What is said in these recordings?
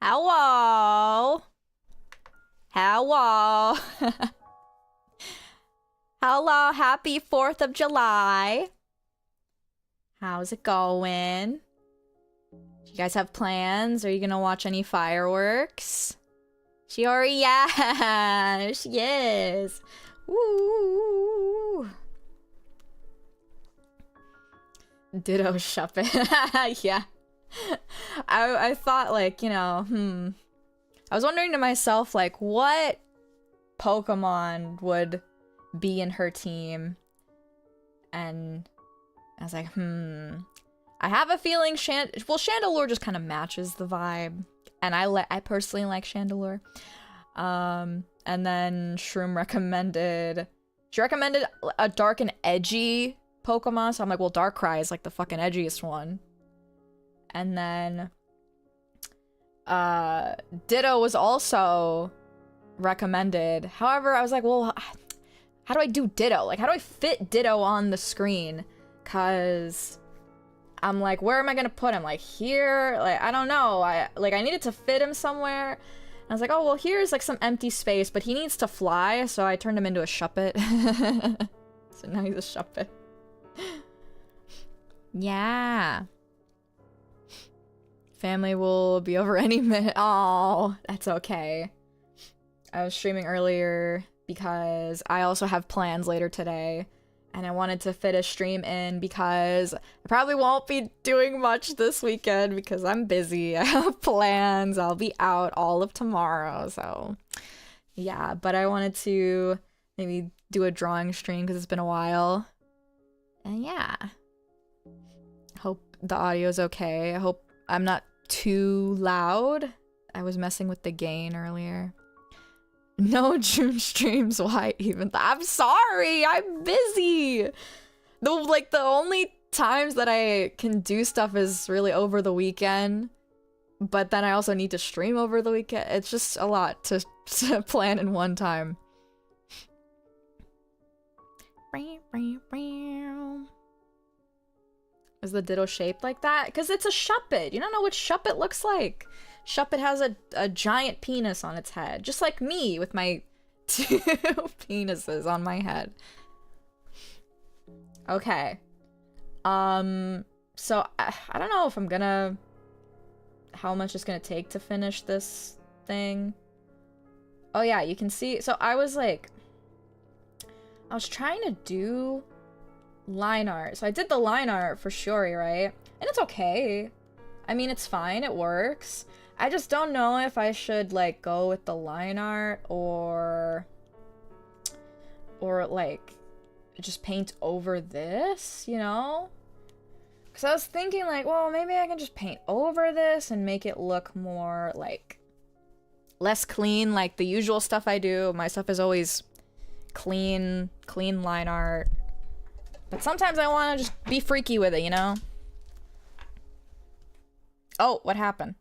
Hello. Hello. Hello, happy 4th of July. How's it going? Do you guys have plans? Are you gonna watch any fireworks? Shiori, yeah, she is. Woo. Ditto Shuppet. Yeah. I thought, like, you know, I was wondering to myself, like, what Pokemon would be in her team? And I was like, I have a feeling Chandelure just kind of matches the vibe. And I personally like Chandelure. And then Shroom recommended a dark and edgy Pokemon, so I'm like, well, Darkrai is like the fucking edgiest one. And then Ditto was also recommended. However, I was like, well, how do I do Ditto? Like, how do I fit Ditto on the screen? Cause I'm like, where am I gonna put him? Like, here? Like, I don't know. I needed to fit him somewhere. And I was like, oh, well, here's like some empty space, but he needs to fly, so I turned him into a Shuppet. So now he's a Shuppet. Yeah. Family will be over any minute. Oh, that's okay. I was streaming earlier because I also have plans later today. And I wanted to fit a stream in because I probably won't be doing much this weekend because I'm busy. I have plans. I'll be out all of tomorrow. So, yeah. But I wanted to maybe do a drawing stream because it's been a while. And yeah. Hope the audio's okay. I hope I'm not too loud. I was messing with the gain earlier. No June streams, why even? I'm sorry, I'm busy. The only times that I can do stuff is really over the weekend. But then I also need to stream over the weekend. It's just a lot to plan in one time. Is the Ditto shaped like that? Because it's a Shuppet. You don't know what Shuppet looks like. Shuppet has a giant penis on its head. Just like me with my 2 penises on my head. Okay. So I don't know if I'm gonna... how much it's gonna take to finish this thing. Oh yeah, you can see... So I was like... I was trying to do line art. So I did the line art for Shiori, right? And it's okay. I mean, it's fine. It works. I just don't know if I should, like, go with the line art or like, just paint over this, you know? Because I was thinking, like, well, maybe I can just paint over this and make it look more, like, less clean, like the usual stuff I do. My stuff is always clean line art. But sometimes I want to just be freaky with it, you know? Oh, what happened?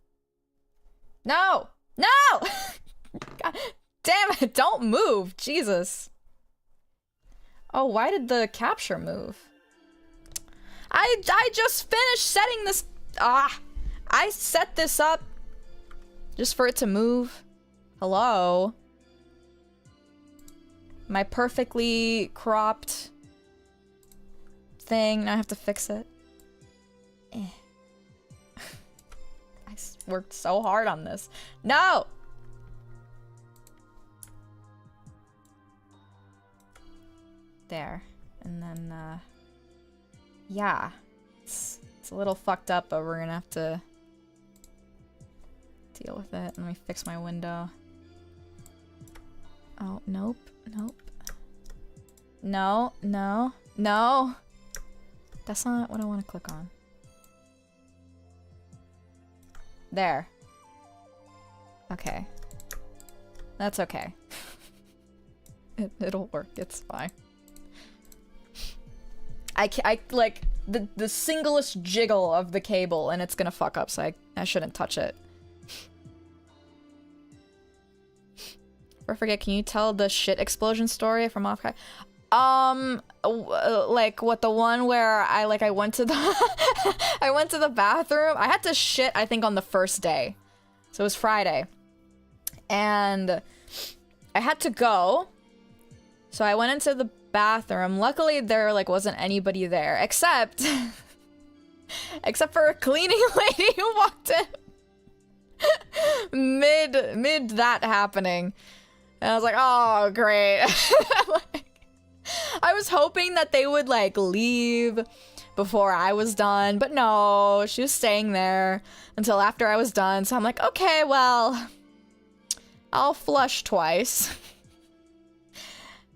No! No! God damn it, don't move! Jesus. Oh, why did the capture move? I just finished setting this... I set this up just for it to move. Hello? My perfectly cropped thing. Now I have to fix it. I worked so hard on this. No! There. And then, yeah. It's a little fucked up, but we're gonna have to deal with it. Let me fix my window. Oh, nope. Nope. No, no, no! That's not what I want to click on. There. Okay. That's okay. It'll work. It's fine. I like the singlest jiggle of the cable and it's gonna fuck up, so I shouldn't touch it. Or forget, can you tell the shit explosion story from off? Like what, the one where I went to the I went to the bathroom. I had to shit, I think, on the first day. So it was Friday. And I had to go. So I went into the bathroom. Luckily, there like wasn't anybody there except for a cleaning lady who walked in mid that happening. And I was like, oh, great. Like, I was hoping that they would like leave before I was done, but no, she was staying there until after I was done. So I'm like, okay, well, I'll flush twice.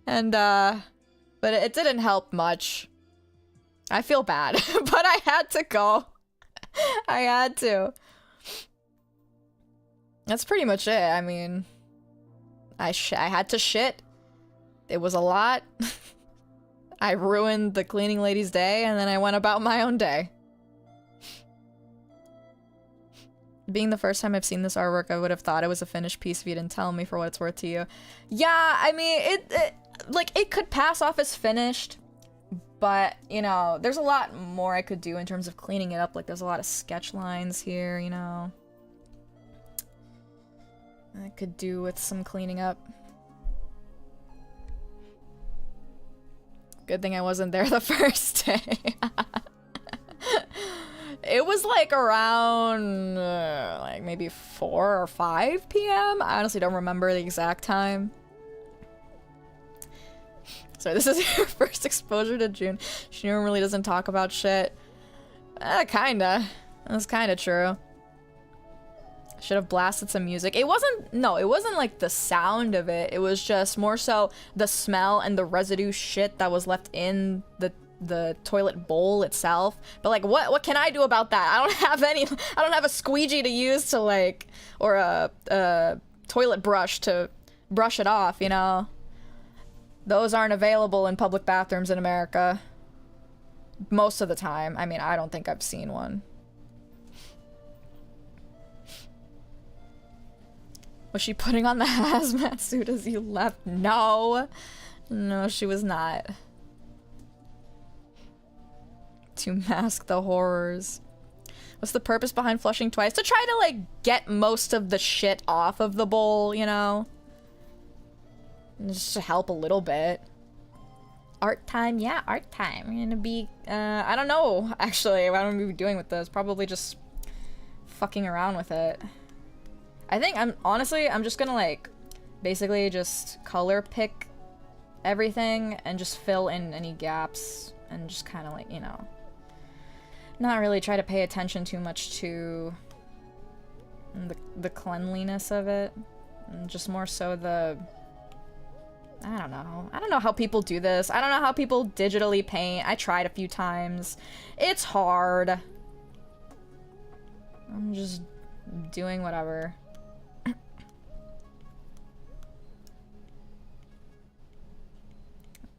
And, but it didn't help much. I feel bad, but I had to go. I had to. That's pretty much it. I mean, I had to shit. It was a lot. I ruined the cleaning lady's day, and then I went about my own day. Being the first time I've seen this artwork, I would have thought it was a finished piece if you didn't tell me, for what it's worth to you. Yeah, I mean, it could pass off as finished, but, you know, there's a lot more I could do in terms of cleaning it up. Like, there's a lot of sketch lines here, you know. I could do with some cleaning up. Good thing I wasn't there the first day. It was like around like maybe 4 or 5 p.m. I honestly don't remember the exact time. So this is your first exposure to June. She normally doesn't talk about shit. Kinda. That's kinda true. Should have blasted some music. It wasn't like the sound of it. It was just more so the smell and the residue shit that was left in the toilet bowl itself. But like, what can I do about that? I don't have a squeegee to use to like, or a toilet brush to brush it off, you know? Those aren't available in public bathrooms in America. Most of the time. I mean, I don't think I've seen one. Was she putting on the hazmat suit as you left? No. No, she was not. To mask the horrors. What's the purpose behind flushing twice? To try to, like, get most of the shit off of the bowl, you know? Just to help a little bit. Art time? Yeah, art time. I'm gonna be, I don't know, actually, what I'm gonna be doing with this. Probably just fucking around with it. I think I'm just gonna like basically just color pick everything and just fill in any gaps and just kind of like, you know, not really try to pay attention too much to the cleanliness of it, and just more so I don't know how people do this. I don't know how people digitally paint. I tried a few times. It's hard. I'm just doing whatever.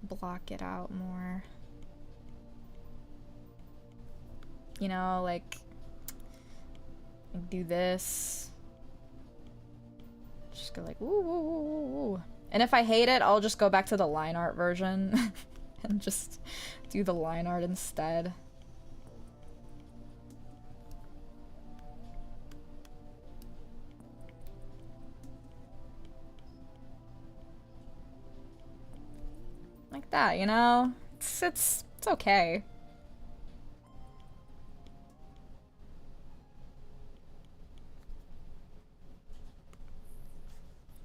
Block it out more. You know, like do this. Just go like, woo, woo, woo, woo, woo. And if I hate it, I'll just go back to the line art version and just do the line art instead. Like that, you know? It's okay.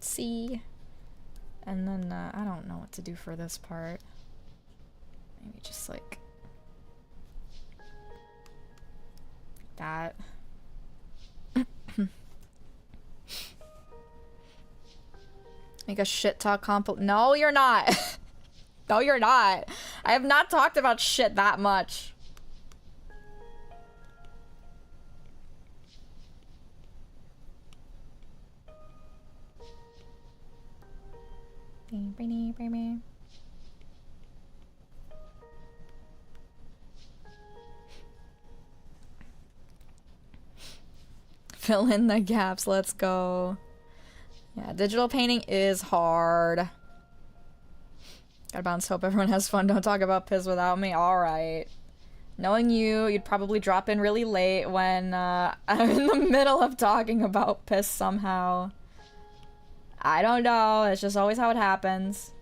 See? And then, I don't know what to do for this part. Maybe just like that. Make a shit talk compil- No, you're not. No, you're not. I have not talked about shit that much. Fill in the gaps, let's go. Yeah, digital painting is hard. Gotta bounce, hope everyone has fun. Don't talk about piss without me. Alright. Knowing you, you'd probably drop in really late when I'm in the middle of talking about piss somehow. I don't know, it's just always how it happens.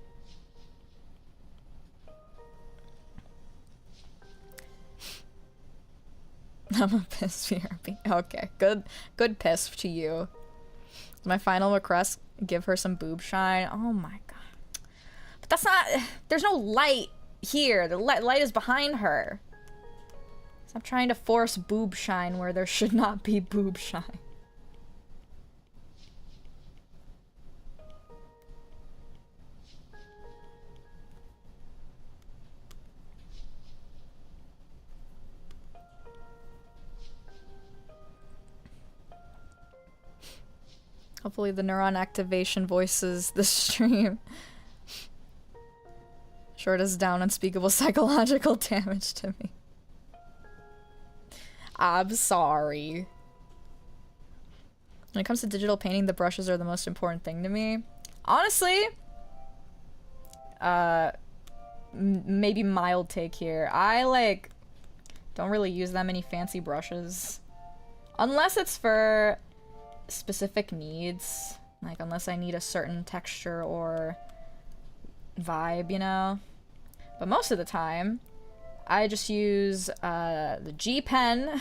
I'm a piss BRB. Okay, good piss to you. My final request, give her some boob shine. Oh my god. But that's not, there's no light here. The light is behind her. Stop trying to force boob shine where there should not be boob shine. Hopefully the neuron activation voices the stream. Sure does down unspeakable psychological damage to me. I'm sorry. When it comes to digital painting, the brushes are the most important thing to me. Honestly, maybe mild take here. I, like, don't really use that many fancy brushes. Unless it's for specific needs. Like, unless I need a certain texture or vibe, you know? But most of the time, I just use the G pen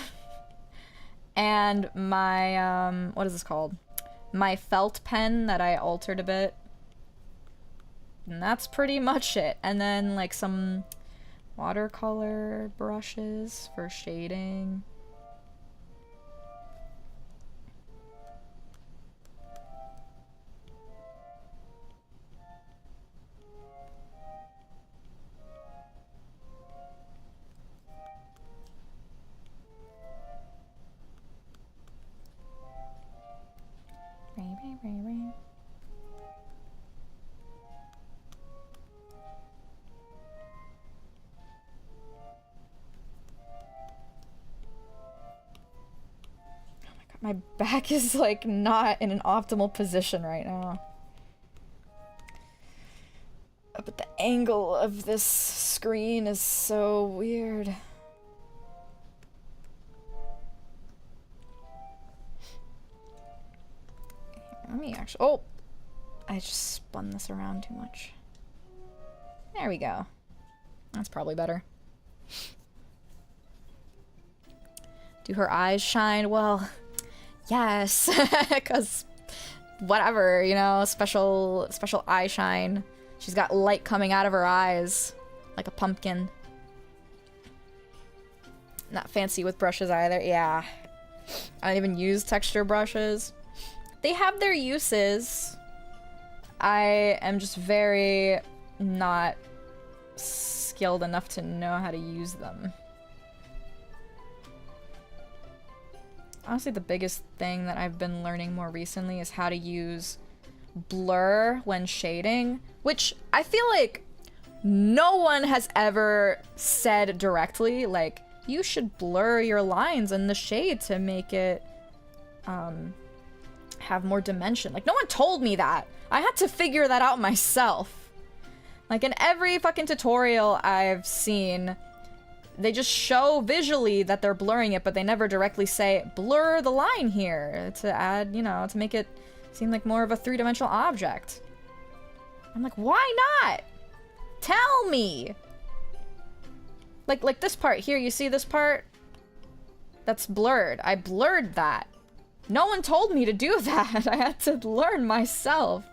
and my, what is this called? My felt pen that I altered a bit. And that's pretty much it. And then, like, some watercolor brushes for shading. My back is, like, not in an optimal position right now. But the angle of this screen is so weird. Let me actually... Oh! I just spun this around too much. There we go. That's probably better. Do her eyes shine? Well, yes. Because whatever, you know, special eye shine. She's got light coming out of her eyes. Like a pumpkin. Not fancy with brushes either. Yeah. I don't even use texture brushes. They have their uses. I am just very not skilled enough to know how to use them. Honestly, the biggest thing that I've been learning more recently is how to use blur when shading, which I feel like no one has ever said directly, like, you should blur your lines in the shade to make it, have more dimension. Like, no one told me that. I had to figure that out myself. Like, in every fucking tutorial I've seen, they just show visually that they're blurring it, but they never directly say, blur the line here, to add, you know, to make it seem like more of a three-dimensional object. I'm like, why not? Tell me! Like this part here, you see this part? That's blurred. I blurred that. No one told me to do that. I had to learn myself.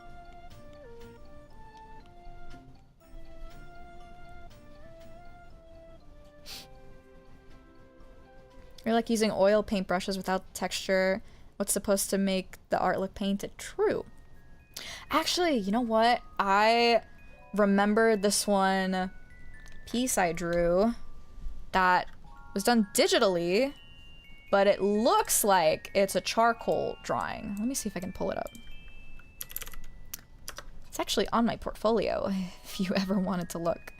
You're like using oil paintbrushes without texture. What's supposed to make the art look painted? True. Actually, you know what? I remembered this one piece I drew that was done digitally, but it looks like it's a charcoal drawing. Let me see if I can pull it up. It's actually on my portfolio if you ever wanted to look.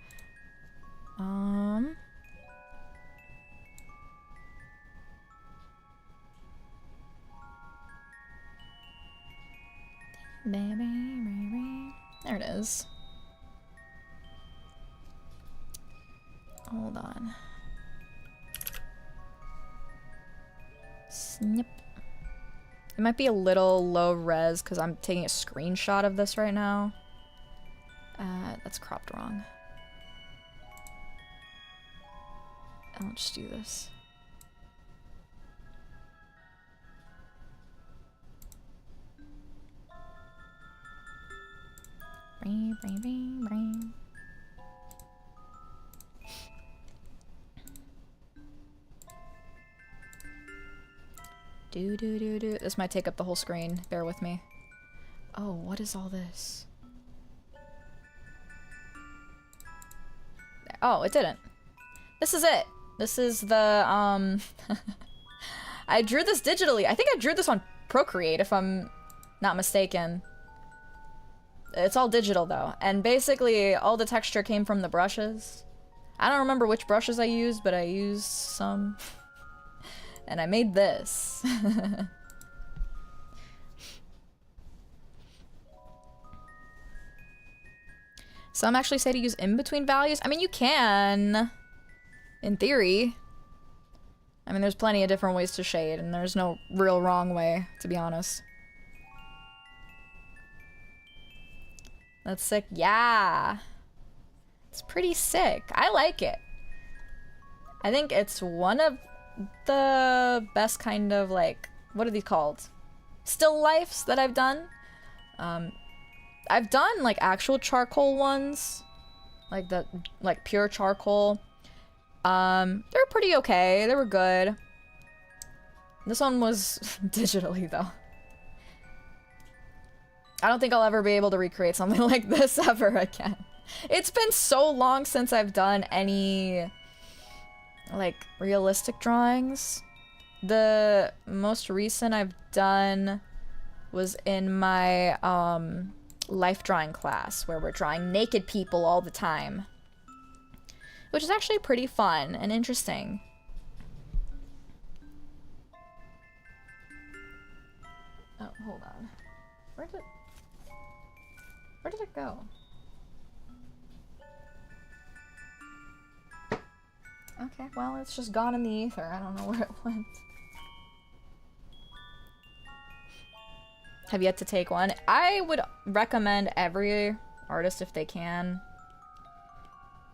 There it is. Hold on. Snip. It might be a little low res because I'm taking a screenshot of this right now. That's cropped wrong. I'll just do this. Do. This might take up the whole screen. Bear with me. Oh, what is all this? Oh, it didn't. This is it. This is the, I drew this digitally. I think I drew this on Procreate, if I'm not mistaken. It's all digital, though. And basically, all the texture came from the brushes. I don't remember which brushes I used, but I used some. And I made this. Some actually say to use in-between values. I mean, you can, in theory. I mean, there's plenty of different ways to shade, and there's no real wrong way, to be honest. That's sick. Yeah. It's pretty sick. I like it. I think it's one of the best kind of, like, what are these called? Still lifes that I've done. I've done, like, actual charcoal ones. Like pure charcoal. They're pretty okay. They were good. This one was digitally, though. I don't think I'll ever be able to recreate something like this ever again. It's been so long since I've done any, like, realistic drawings. The most recent I've done was in my, life drawing class, where we're drawing naked people all the time. Which is actually pretty fun and interesting. Oh, hold on. Where did it go? Okay, well, it's just gone in the ether. I don't know where it went. Have yet to take one. I would recommend every artist, if they can,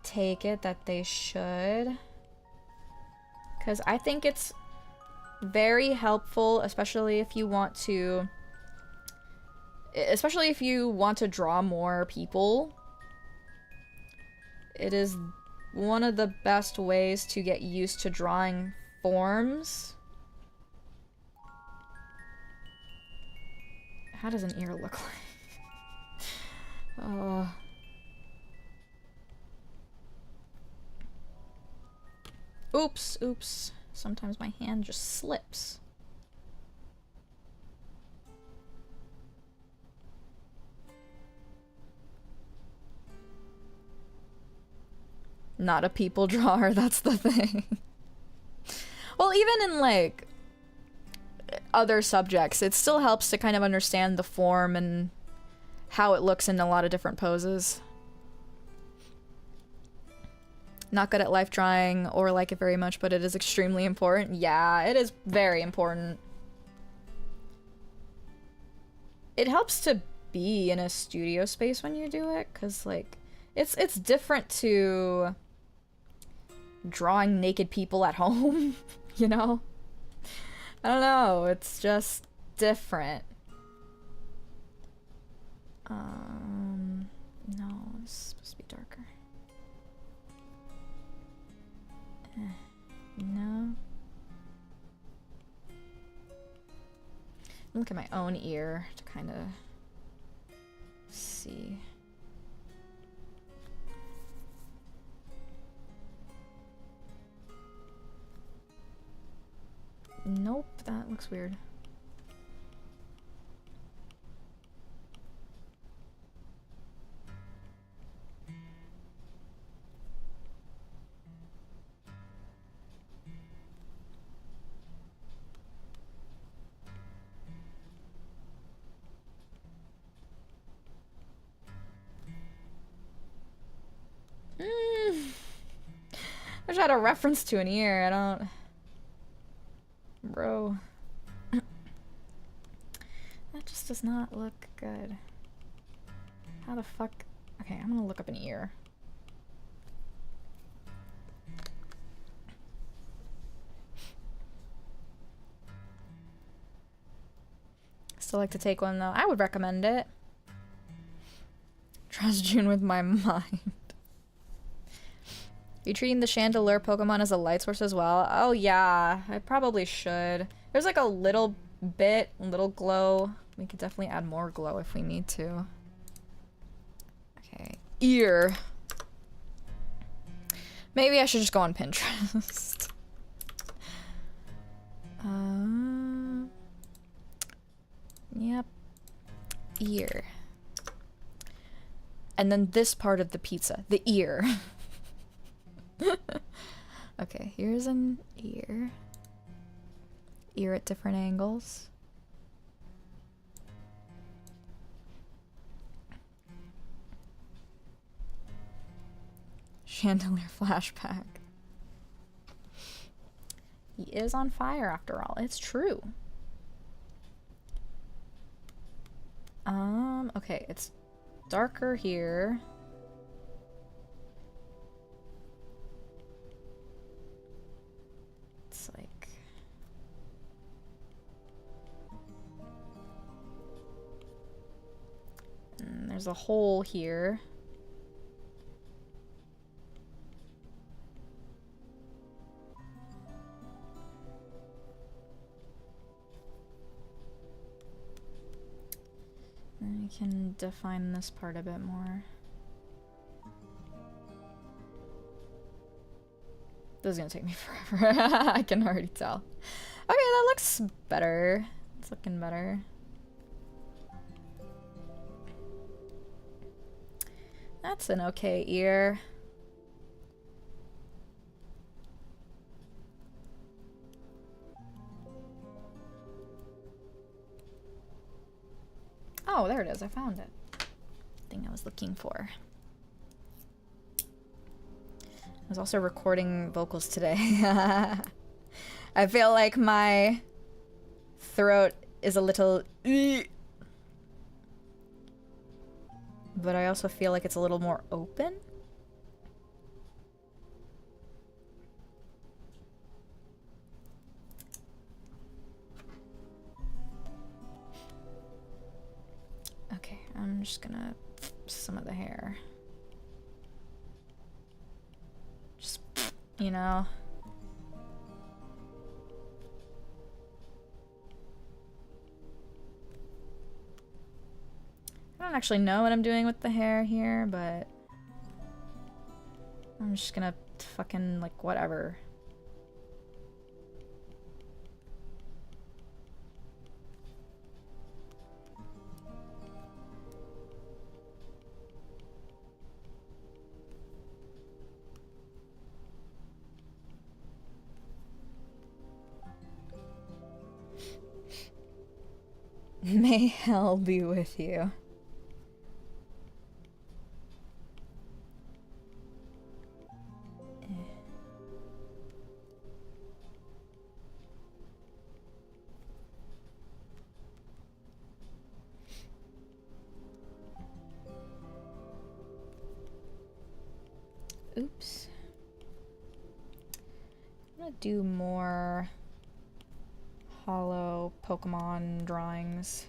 take it, that they should. Because I think it's very helpful, especially if you want to draw more people. It is one of the best ways to get used to drawing forms. How does an ear look like? Oh. Oops. Sometimes my hand just slips. Not a people drawer, that's the thing. Well, even in, like, other subjects, it still helps to kind of understand the form and how it looks in a lot of different poses. Not good at life drawing or like it very much, but it is extremely important. Yeah, it is very important. It helps to be in a studio space when you do it, because, like, it's different to drawing naked people at home, you know? I don't know, it's just different. No, it's supposed to be darker. No. Look at my own ear to kind of see. Nope, that looks weird. I just had a reference to an ear, I don't... Bro. That just does not look good. How the fuck? Okay, I'm gonna look up an ear. Still like to take one though. I would recommend it. Trust June with my mind. You treating the chandelier Pokemon as a light source as well? Oh yeah, I probably should. There's like a little glow. We could definitely add more glow if we need to. Okay, ear. Maybe I should just go on Pinterest. Yep. Ear. And then this part of the pizza, the ear. Okay, here's an ear. Ear at different angles. Chandelier flashback. He is on fire after all. It's true. Okay, it's darker here. It's like... And there's a hole here. And we can define this part a bit more. This is gonna take me forever. I can already tell. Okay, that looks better. It's looking better. That's an okay ear. Oh, there it is. I found it. Thing I was looking for. I was also recording vocals today. I feel like my throat is a little... But I also feel like it's a little more open. Okay, I'm just gonna some of the hair. Just, you know. I don't actually know what I'm doing with the hair here, but I'm just gonna fucking, like, whatever. May hell be with you. Oops. I'm gonna do more hollow Pokemon drawings.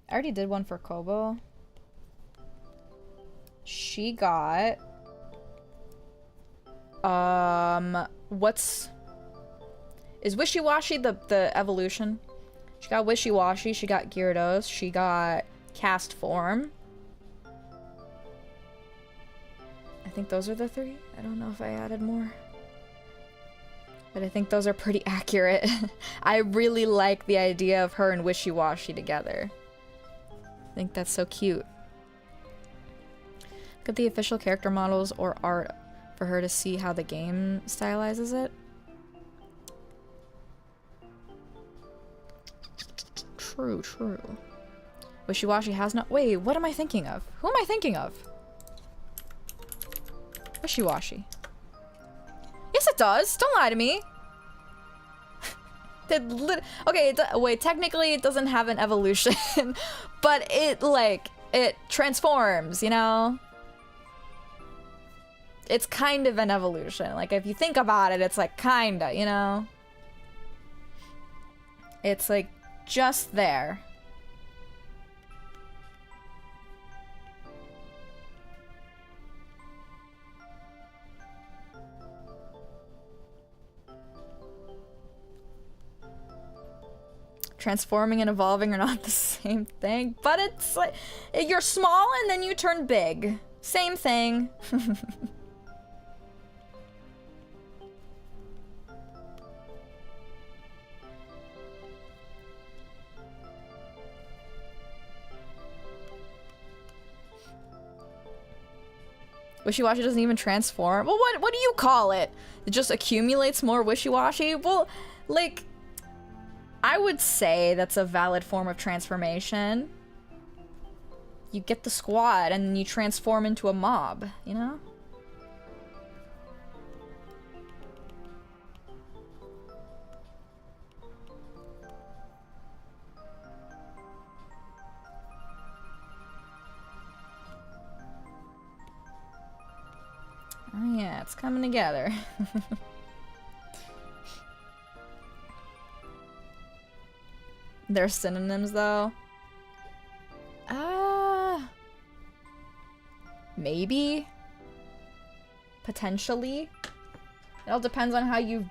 I already did one for Kobo. She got... what's... Is Wishy-Washy the evolution? She got Wishy-Washy, she got Gyarados, she got Cast Form. I think those are the three. I don't know if I added more. But I think those are pretty accurate. I really like the idea of her and Wishy-Washy together. I think that's so cute. Look at the official character models or art for her to see how the game stylizes it. True, true. Wishy-Washy has no- Wait, what am I thinking of? Who am I thinking of? Wishy-Washy. Yes, it does. Don't lie to me. Okay, wait, technically it doesn't have an evolution, but it, like, it transforms, you know? It's kind of an evolution. Like, if you think about it, it's like, kinda, you know? It's, like, just there. Transforming and evolving are not the same thing, but it's like, you're small and then you turn big. Same thing. Wishy-washy doesn't even transform. Well, what do you call it? It just accumulates more wishy-washy? Well, like, I would say that's a valid form of transformation. You get the squad and then you transform into a mob, you know? Oh yeah, it's coming together. They're synonyms, though. Maybe. Potentially. It all depends on how you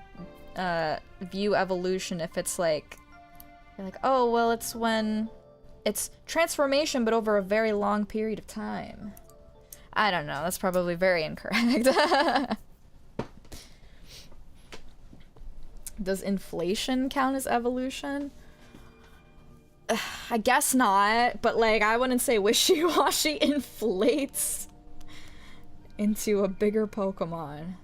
view evolution. If it's like, you're like, oh, well, it's when it's transformation, but over a very long period of time. I don't know. That's probably very incorrect. Does inflation count as evolution? I guess not, but like, I wouldn't say wishy-washy inflates into a bigger Pokemon.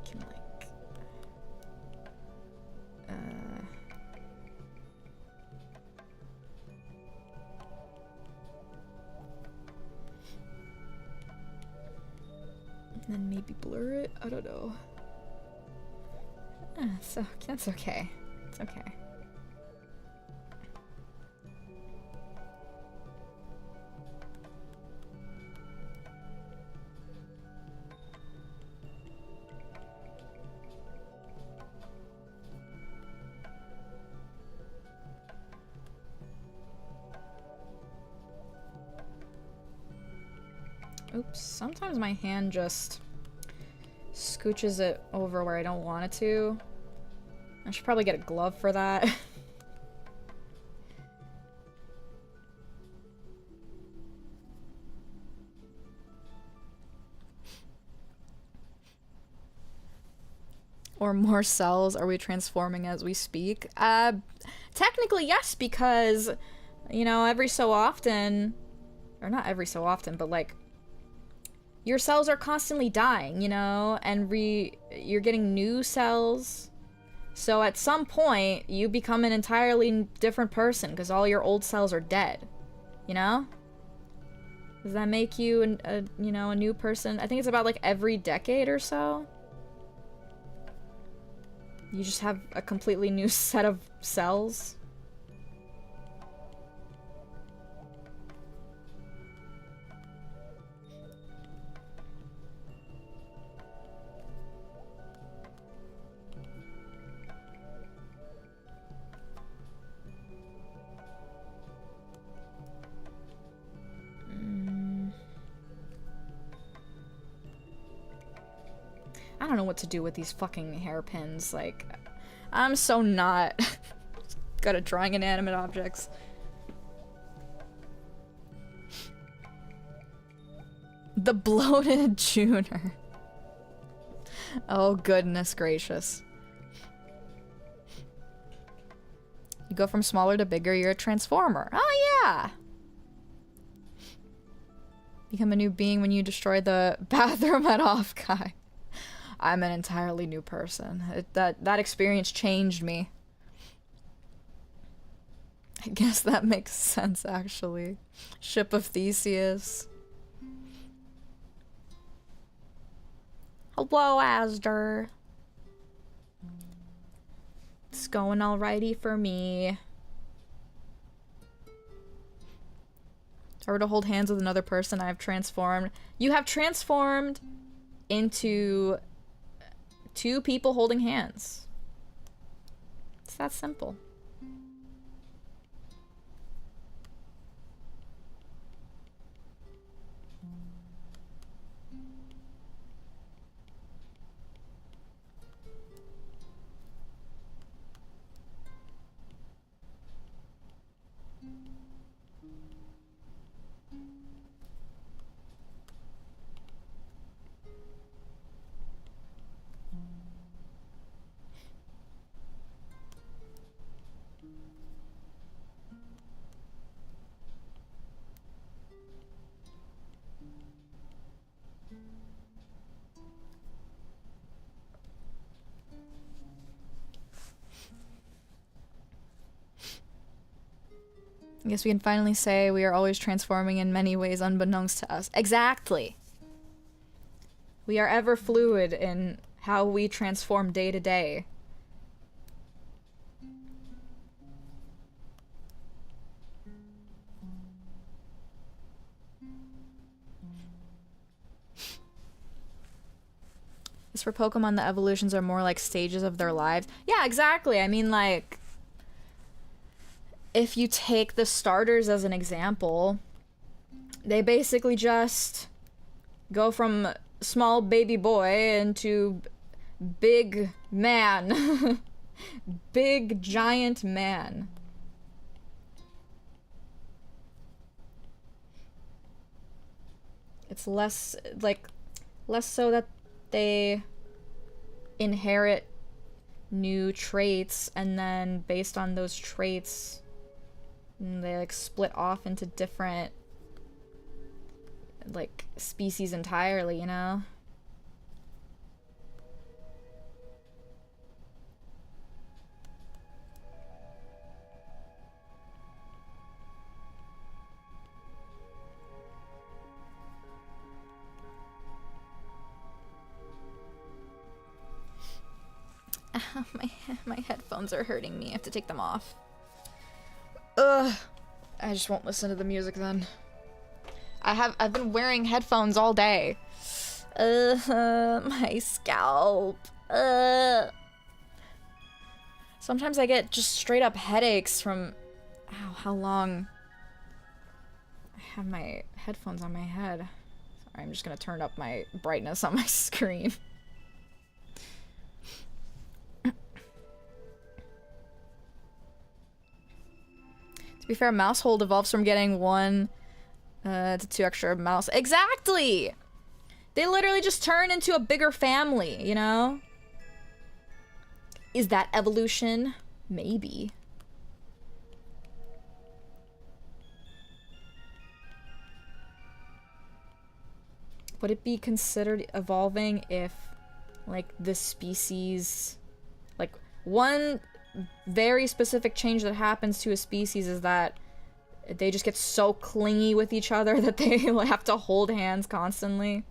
Can like, and then maybe blur it? I don't know. So that's okay. It's okay. Oops, sometimes my hand just scooches it over where I don't want it to. I should probably get a glove for that. Or more cells, are we transforming as we speak? Technically yes, because, you know, every so often, or not every so often, but like, your cells are constantly dying, you know, and you're getting new cells. So at some point, you become an entirely different person because all your old cells are dead, you know? Does that make you you know, a new person? I think it's about like every decade or so. You just have a completely new set of cells. I don't know what to do with these fucking hairpins. Like, I'm so not good at drawing inanimate objects. The bloated Junior. Oh, goodness gracious. You go from smaller to bigger, you're a transformer. Oh, yeah! Become a new being when you destroy the bathroom at Off Guy. I'm an entirely new person. That experience changed me. I guess that makes sense, actually. Ship of Theseus. Hello, Asder. It's going alrighty for me. If I were to hold hands with another person, I've transformed. You have transformed into 2 people holding hands. It's that simple. I guess we can finally say we are always transforming in many ways unbeknownst to us. Exactly! We are ever fluid in how we transform day to day. As for Pokemon, the evolutions are more like stages of their lives. Yeah, exactly. I mean, like, if you take the starters as an example, they basically just go from small baby boy into big man. Big giant man. It's less so that they inherit new traits, and then based on those traits they like split off into different like species entirely, you know? My headphones are hurting me. I have to take them off. Ugh. I just won't listen to the music then. I've been wearing headphones all day. My scalp. Sometimes I get just straight up headaches from how long I have my headphones on my head. Sorry, I'm just gonna turn up my brightness on my screen. To be fair, Mousehold evolves from getting 1 to 2 extra mouse. Exactly! They literally just turn into a bigger family, you know? Is that evolution? Maybe. Would it be considered evolving if, like, the species... Like, one very specific change that happens to a species is that they just get so clingy with each other that they have to hold hands constantly.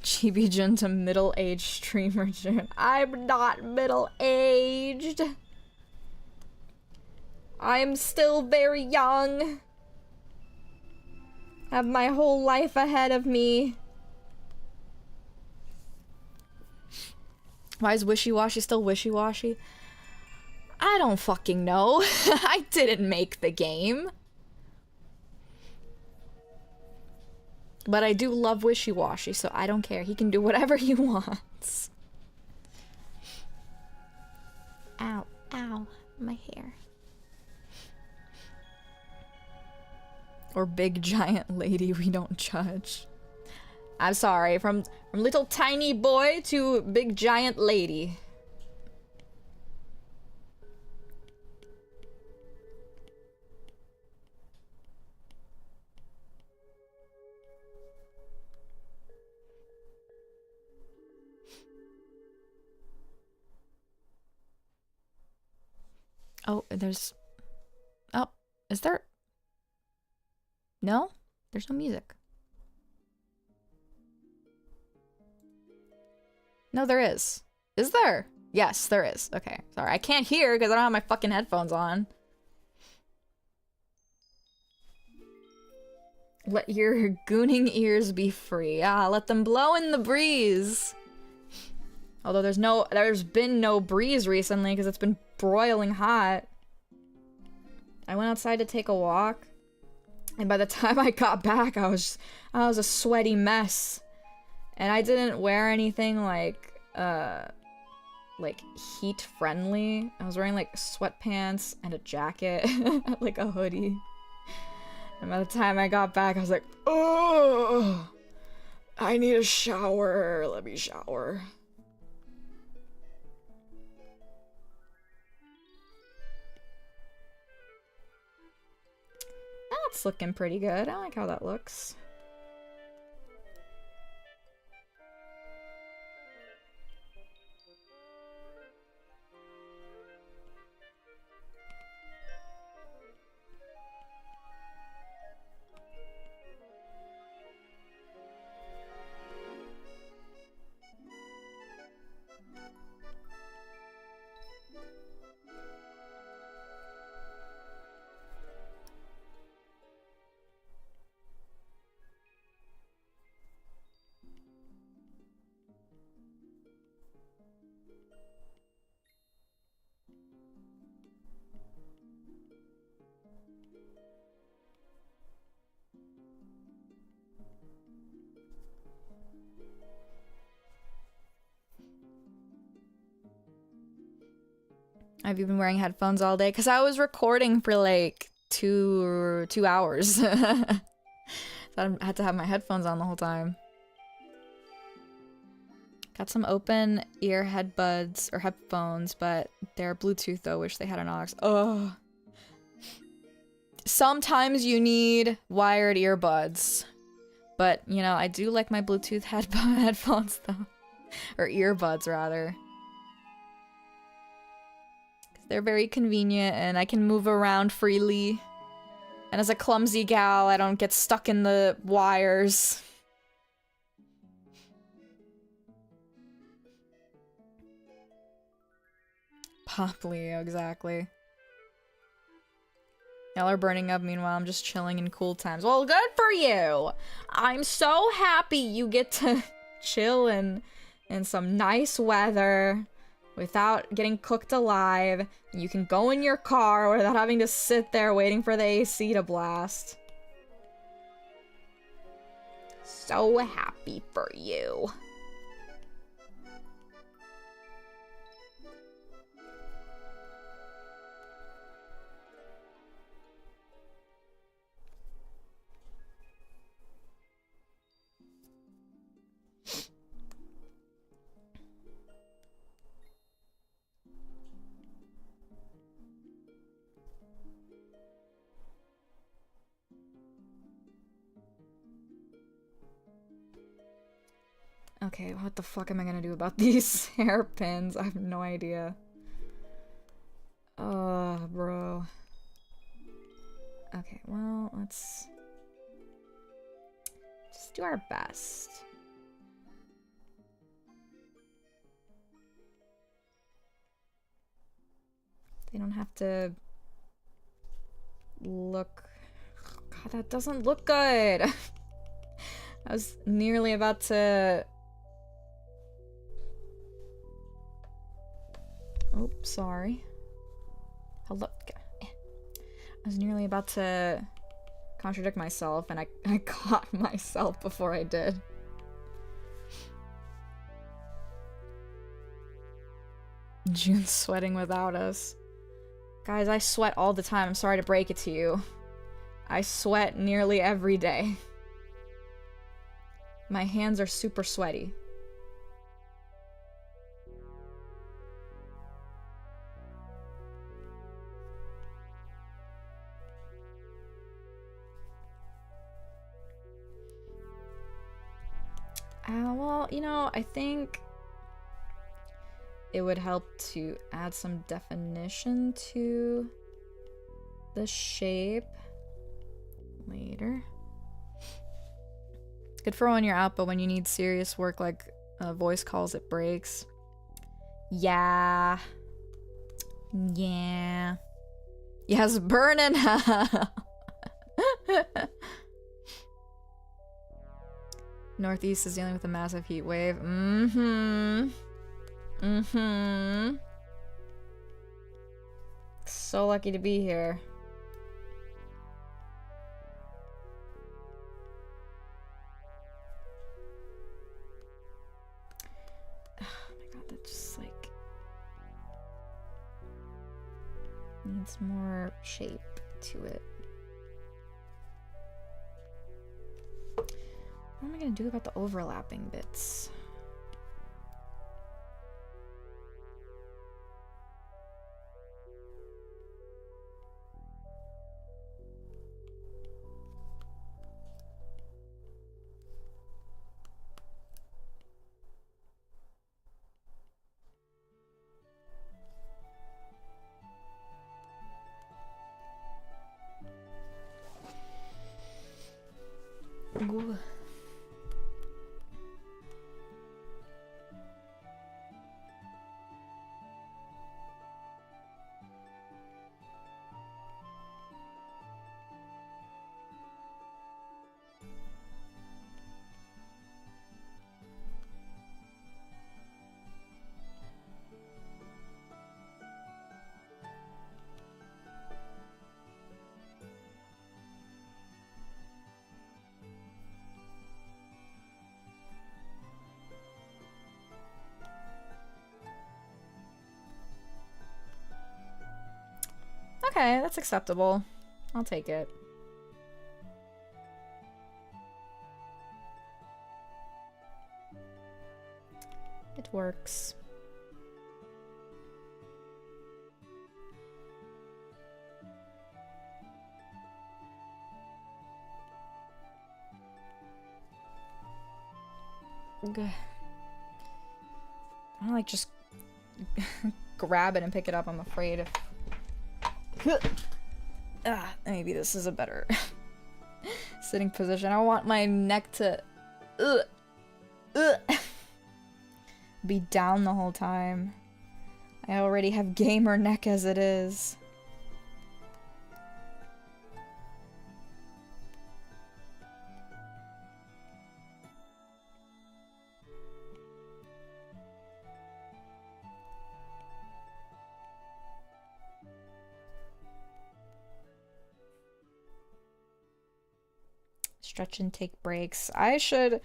Chibi Jun to middle-aged streamer Jun. I'm not middle-aged. I'm still very young. Have my whole life ahead of me. Why is wishy-washy still wishy-washy? I don't fucking know. I didn't make the game. But I do love wishy-washy, so I don't care. He can do whatever he wants. Ow, ow, my hair. Or big giant lady, we don't judge. I'm sorry, from little tiny boy to big giant lady. Oh, there's... Oh, is there... No? There's no music. No, there is. Is there? Yes, there is. Okay, sorry. I can't hear because I don't have my fucking headphones on. Let your gooning ears be free. Ah, let them blow in the breeze. Although there's been no breeze recently because it's been broiling hot. I went outside to take a walk, and by the time I got back, I was a sweaty mess. And I didn't wear anything like heat friendly. I was wearing like sweatpants and a jacket, like a hoodie. And by the time I got back, I was like, oh, I need a shower. Let me shower. That's looking pretty good. I like how that looks. Have you been wearing headphones all day? Because I was recording for like two hours. So I had to have my headphones on the whole time. Got some open ear headbuds or headphones, but they're Bluetooth though. Wish they had an aux. Ugh. Sometimes you need wired earbuds. But, you know, I do like my Bluetooth headphones though. Or earbuds rather. They're very convenient and I can move around freely. And as a clumsy gal, I don't get stuck in the wires. Pop Leo, exactly. Y'all are burning up, meanwhile I'm just chilling in cool times. Well, good for you! I'm so happy you get to chill in some nice weather without getting cooked alive. You can go in your car without having to sit there waiting for the AC to blast. So happy for you. Okay, what the fuck am I gonna do about these hairpins? I have no idea. Bro. Okay, well, let's just do our best. They don't have to look... God, that doesn't look good. I was nearly about to... Oh, sorry. Hello. I was nearly about to contradict myself, and I caught myself before I did. June's sweating without us. Guys, I sweat all the time. I'm sorry to break it to you. I sweat nearly every day. My hands are super sweaty. Well, you know, I think it would help to add some definition to the shape later. Good for when you're out, but when you need serious work like voice calls, it breaks. Yeah. Yeah. Yes, burn in hell. Northeast is dealing with a massive heat wave. So lucky to be here. Oh my god, that just like needs more shape to it. What am I gonna do about the overlapping bits? Ooh. Okay, that's acceptable. I'll take it. It works. Good. I don't like just grab it and pick it up. I'm afraid if maybe this is a better sitting position. I want my neck to be down the whole time. I already have gamer neck as it is. Stretch and take breaks. I should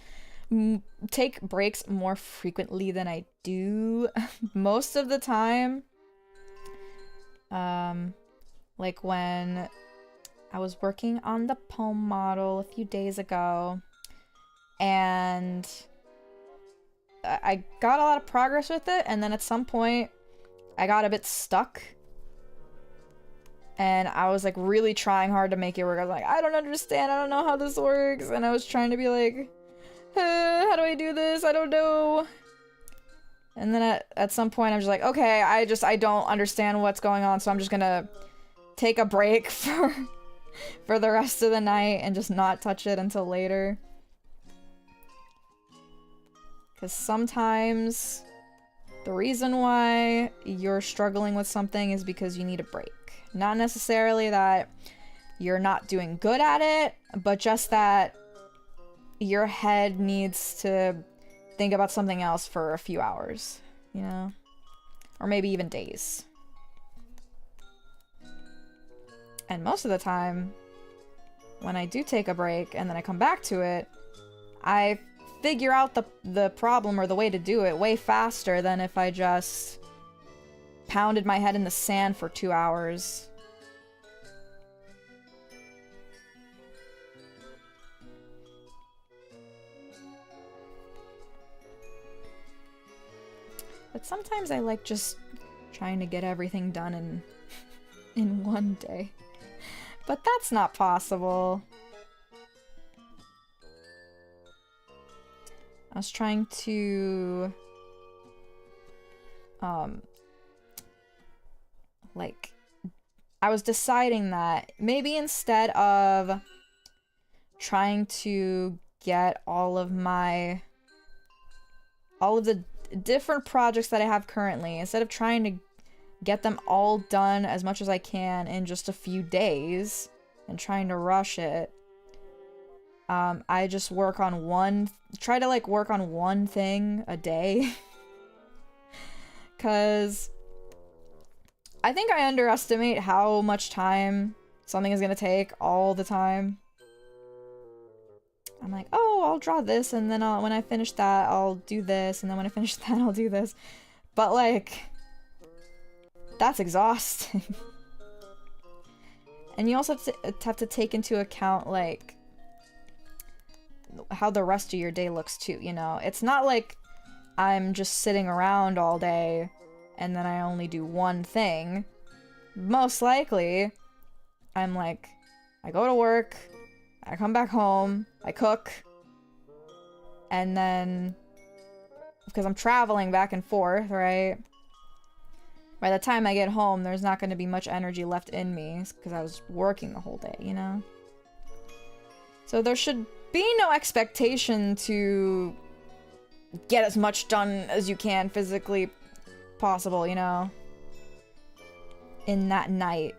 take breaks more frequently than I do. Most of the time, like when I was working on the poem model a few days ago, and I got a lot of progress with it, and then at some point I got a bit stuck. And I was like really trying hard to make it work. I was like, I don't understand. I don't know how this works. And I was trying to be like, how do I do this? I don't know. And then at some point I'm just like, okay, I don't understand what's going on. So I'm just gonna take a break for the rest of the night and just not touch it until later. Because sometimes the reason why you're struggling with something is because you need a break. Not necessarily that you're not doing good at it, but just that your head needs to think about something else for a few hours, you know? Or maybe even days. And most of the time, when I do take a break and then I come back to it, I figure out the problem or the way to do it way faster than if I just pounded my head in the sand for 2 hours. But sometimes I like just trying to get everything done in one day. But that's not possible. I was trying to like, I was deciding that maybe instead of trying to get all of the different projects that I have currently, instead of trying to get them all done as much as I can in just a few days and trying to rush it, I just try to like work on one thing a day. Cause I think I underestimate how much time something is gonna take all the time. I'm like, oh, I'll draw this, and then when I finish that, I'll do this, and then when I finish that, I'll do this. But, like, that's exhausting. And you also have to take into account, like, how the rest of your day looks, too, you know? It's not like I'm just sitting around all day, and then I only do one thing. Most likely, I'm like, I go to work, I come back home, I cook, and then, because I'm traveling back and forth, right? By the time I get home, there's not going to be much energy left in me, because I was working the whole day, you know? So there should be no expectation to get as much done as you can physically possible, you know? In that night.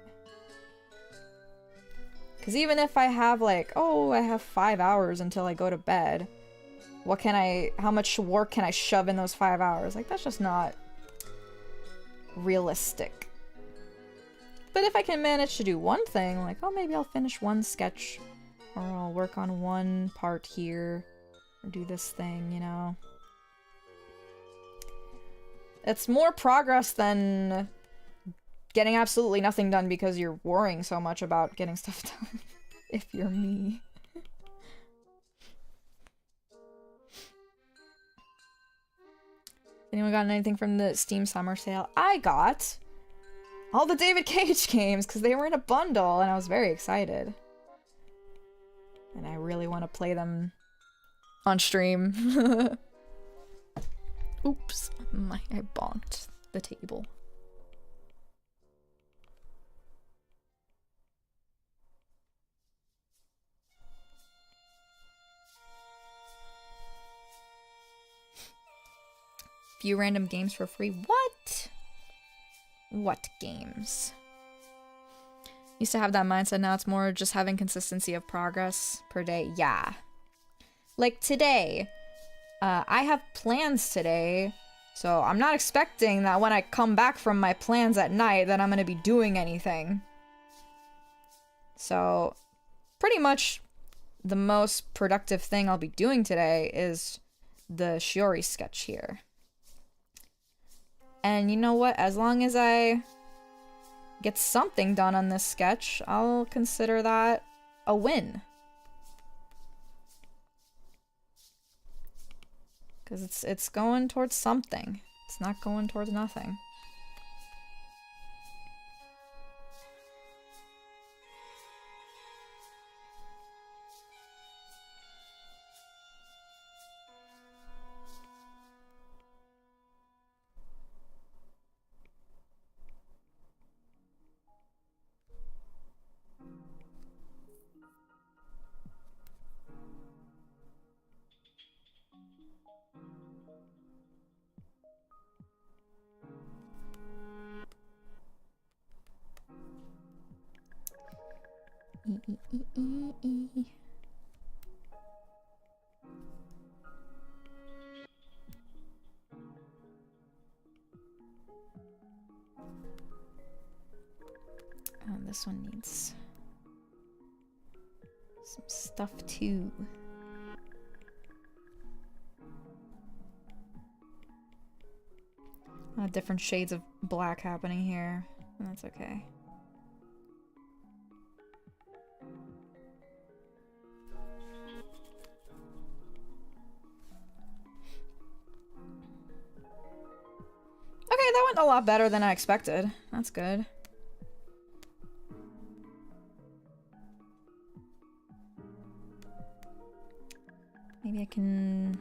Because even if I have like, oh, I have 5 hours until I go to bed, how much work can I shove in those 5 hours? Like, that's just not realistic. But if I can manage to do one thing, like, oh, maybe I'll finish one sketch, or I'll work on one part here, or do this thing, you know? It's more progress than getting absolutely nothing done because you're worrying so much about getting stuff done. If you're me. Anyone got anything from the Steam Summer Sale? I got all the David Cage games because they were in a bundle and I was very excited. And I really want to play them on stream. Oops. I bonked the table. Few random games for free. What? What games? Used to have that mindset, now it's more just having consistency of progress per day. Yeah. Like today, I have plans today, so I'm not expecting that when I come back from my plans at night that I'm gonna be doing anything. So, pretty much the most productive thing I'll be doing today is the shiori sketch here. And you know what? As long as I get something done on this sketch, I'll consider that a win. Because it's going towards something. It's not going towards nothing. Oh, this one needs some stuff too. Different shades of black happening here, and that's okay. Okay, that went a lot better than I expected. That's good. Maybe I can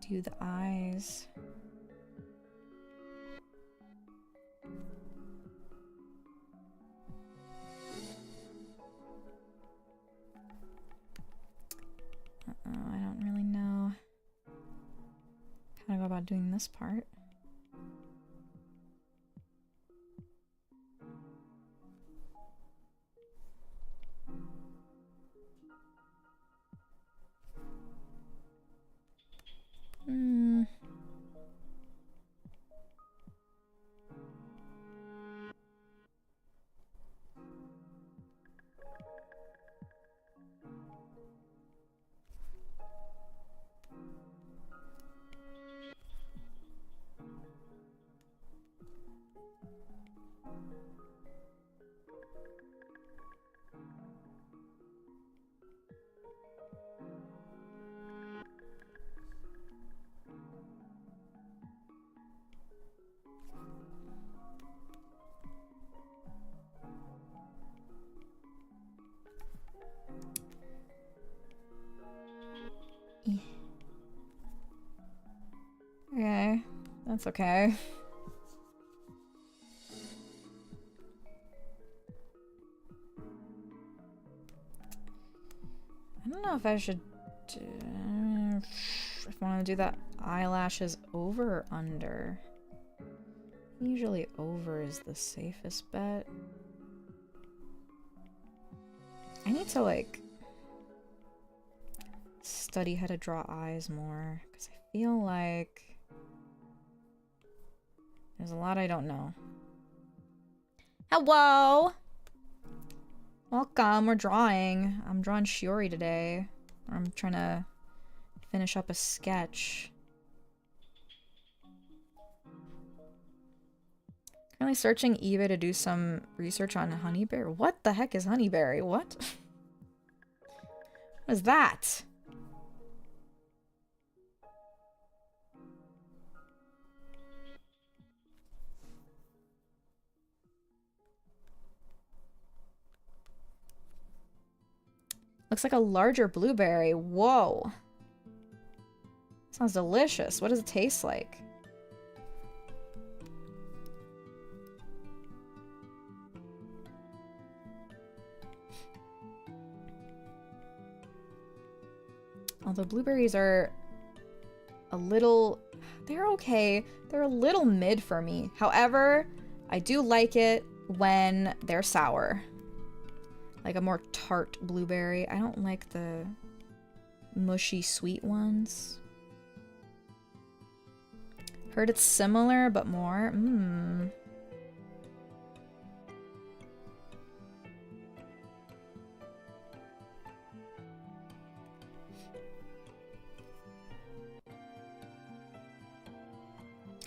do the eyes. I don't really know how to go about doing this part. Okay, that's okay. I don't know if I should if I want to do that eyelashes over or under. Usually over is the safest bet. I need to like study how to draw eyes more because I feel like there's a lot I don't know. Hello! Welcome, we're drawing. I'm drawing Shiori today. I'm trying to finish up a sketch. Currently searching eBay to do some research on honeyberry. What the heck is honeyberry? What? What is that? Looks like a larger blueberry. Whoa. Sounds delicious. What does it taste like? Although blueberries are a little... They're okay. They're a little mid for me. However, I do like it when they're sour. Like a more tart blueberry. I don't like the mushy sweet ones. Heard it's similar, but more.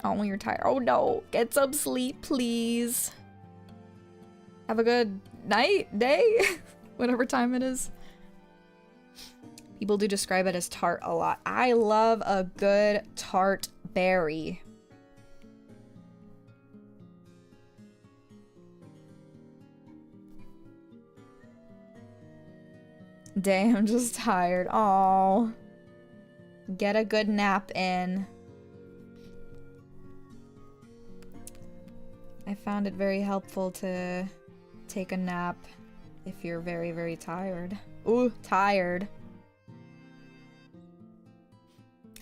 Oh, you're tired. Oh no, get some sleep, please. Have a good night, day, whatever time it is. People do describe it as tart a lot. I love a good tart berry. Day, I'm just tired. Aw. Get a good nap in. I found it very helpful to take a nap if you're very, very tired. Ooh, tired.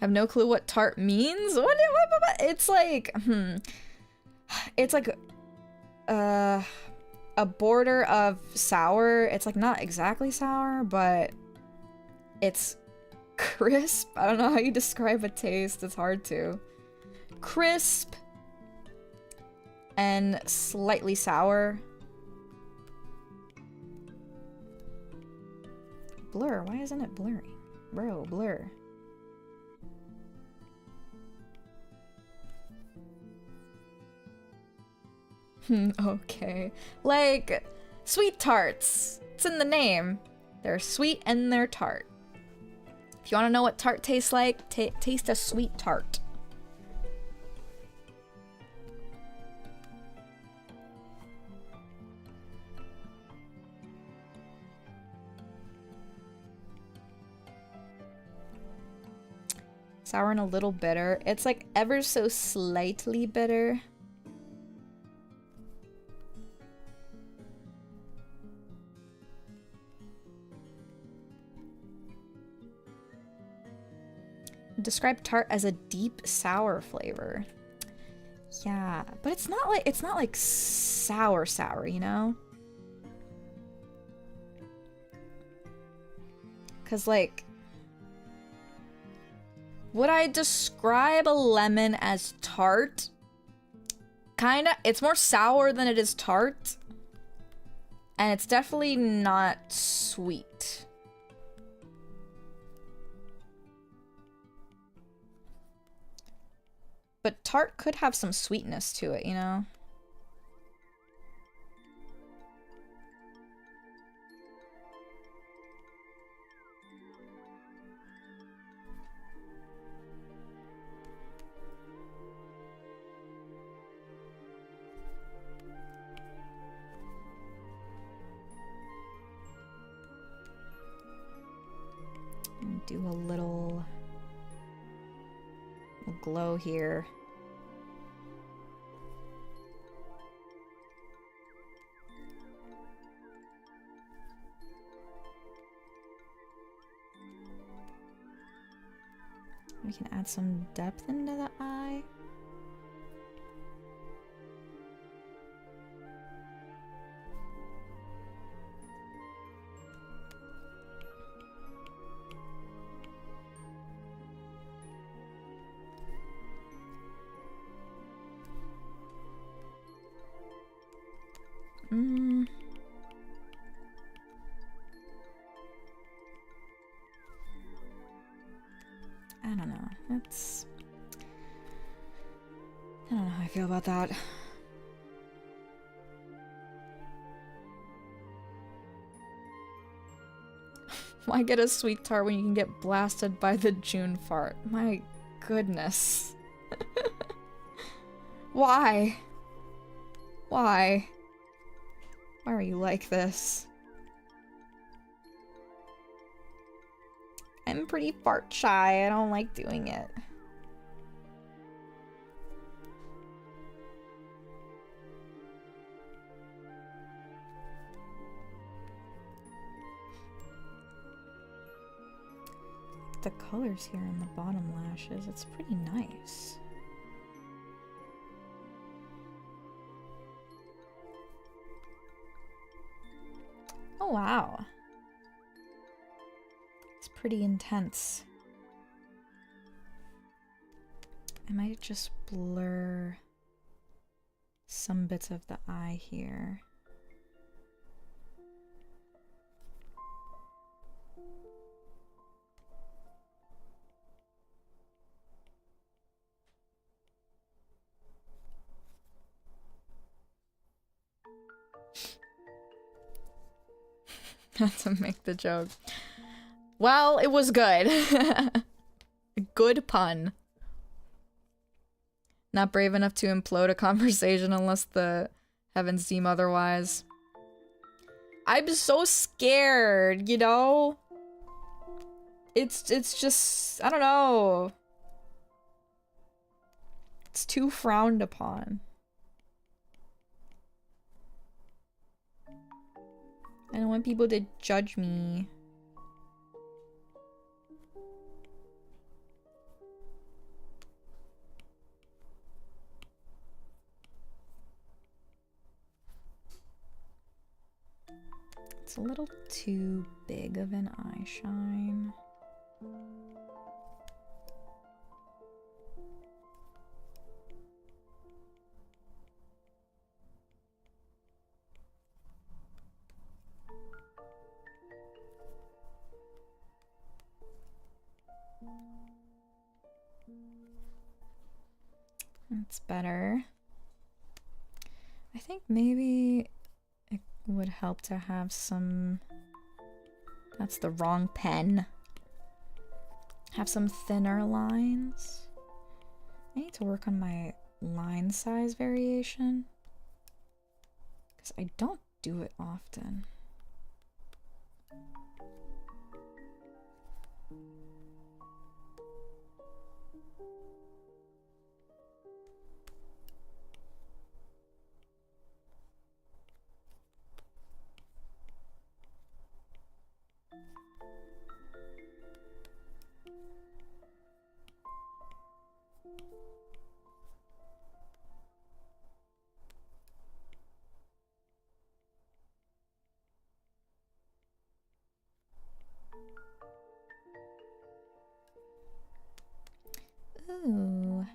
Have no clue what tart means? What? It's like, it's like, a border of sour. It's like not exactly sour, but it's crisp. I don't know how you describe a taste. It's hard to. Crisp and slightly sour. Blur. Why isn't it blurry? Bro, blur. Okay. Like, sweet tarts. It's in the name. They're sweet and they're tart. If you want to know what tart tastes like, taste a sweet tart. Sour and a little bitter. It's like ever so slightly bitter. Describe tart as a deep sour flavor. Yeah, but it's not like sour, you know? 'Cause like, would I describe a lemon as tart? Kinda. It's more sour than it is tart. And it's definitely not sweet. But tart could have some sweetness to it, you know? Do a little glow here. We can add some depth into the eye. I don't know. That's... I don't know how I feel about that. Why get a sweet tart when you can get blasted by the June fart? My goodness. Why? Why? Why are you like this? I'm pretty fart shy. I don't like doing it. The colors here on the bottom lashes, it's pretty nice. Oh wow. It's pretty intense. I might just blur some bits of the eye here. Not to make the joke. Well, it was good. Good pun. Not brave enough to implode a conversation unless the heavens deem otherwise. I'm so scared, you know? It's just, I don't know. It's too frowned upon. I don't want people to judge me. a little too big of an eye shine. That's better. I think maybe it would help to have some... That's the wrong pen. Have some thinner lines. I need to work on my line size variation, because I don't do it often. Ooh.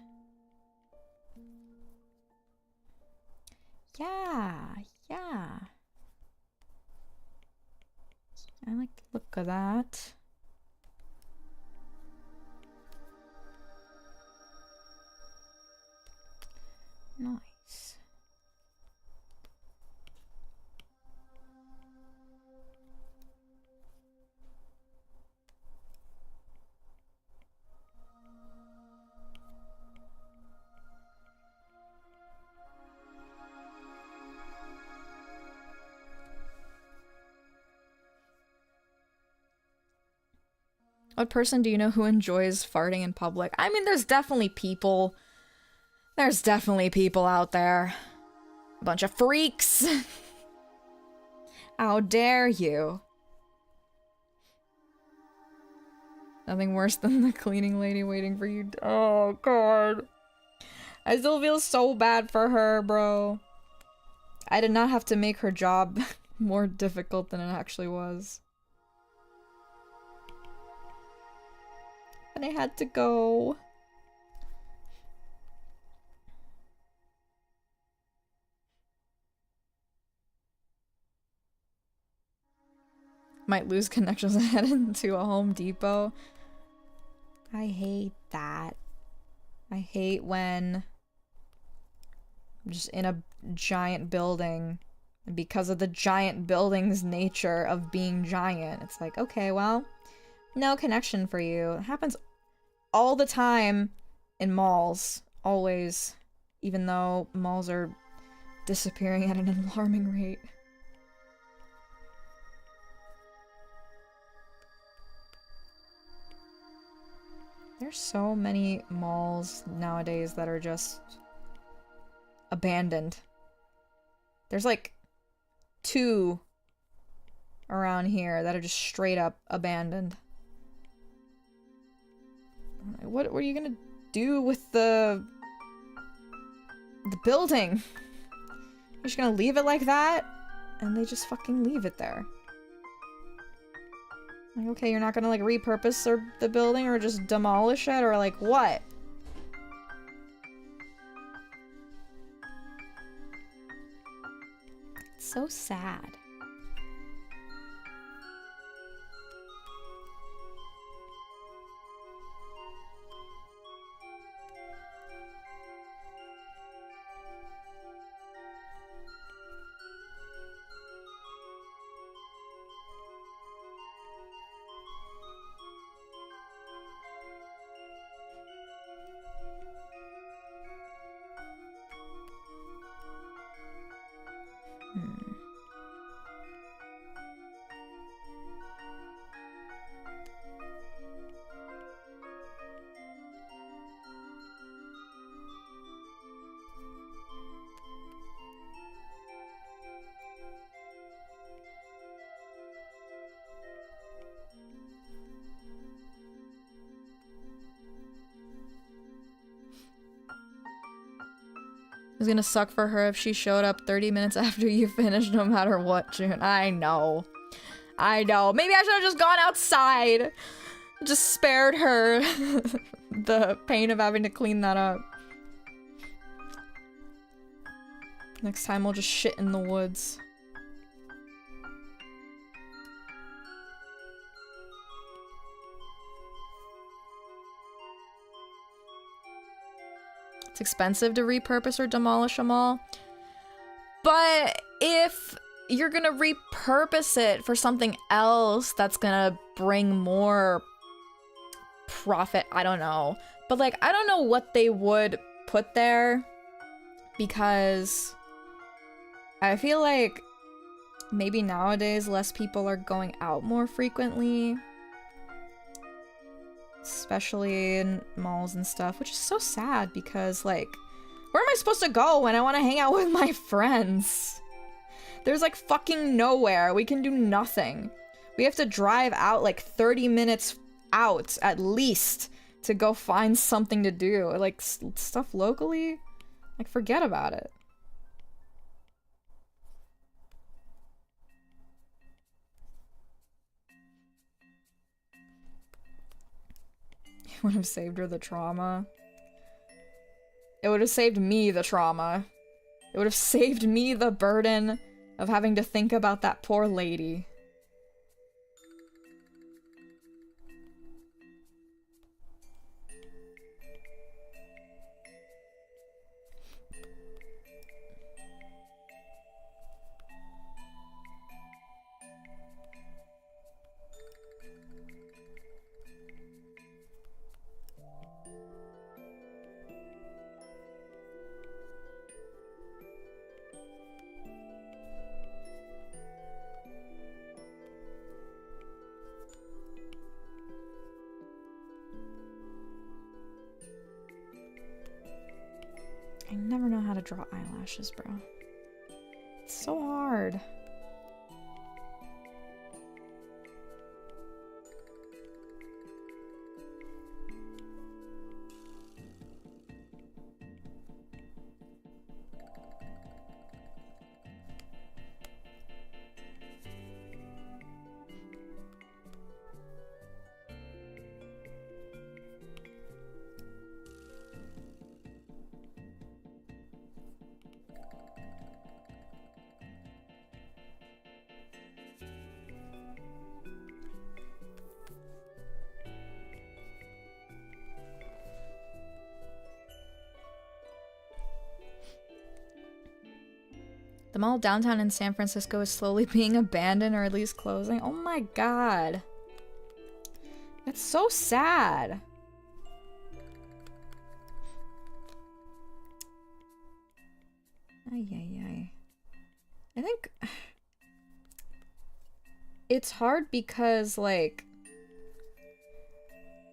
Yeah. I like the look of that. Nice. What person do you know who enjoys farting in public? I mean, there's definitely people. There's definitely people out there. A bunch of freaks. How dare you? Nothing worse than the cleaning lady waiting for you. Oh, God. I still feel so bad for her, bro. I did not have to make her job more difficult than it actually was. And I had to go. Might lose connections and head into a Home Depot. I hate that. I hate when I'm just in a giant building, and because of the giant building's nature of being giant, it's like, okay, well, no connection for you. It happens all the time in malls. Always. Even though malls are disappearing at an alarming rate. There's so many malls nowadays that are just abandoned. There's like 2 around here that are just straight up abandoned. What are you gonna do with the building? You're just gonna leave it like that? And they just fucking leave it there. Like, okay, you're not gonna like repurpose the building or just demolish it or like what? It's so sad. It's gonna suck for her if she showed up 30 minutes after you finished, no matter what, June. I know. I know. Maybe I should have just gone outside. Just spared her the pain of having to clean that up. Next time we'll just shit in the woods. It's expensive to repurpose or demolish them all. But if you're gonna repurpose it for something else that's gonna bring more profit, I don't know. But like, I don't know what they would put there, because I feel like maybe nowadays less people are going out more frequently. Especially in malls and stuff, which is so sad because, like, where am I supposed to go when I want to hang out with my friends? There's like fucking nowhere. We can do nothing. We have to drive out like 30 minutes out at least to go find something to do. Like, stuff locally? Like, forget about it. Would have saved her the trauma. It would have saved me the trauma. It would have saved me the burden of having to think about that poor lady. I never know how to draw eyelashes, bro. It's so hard. The mall downtown in San Francisco is slowly being abandoned or at least closing. Oh my god. That's so sad. Ay, ay, ay. I think it's hard because, like,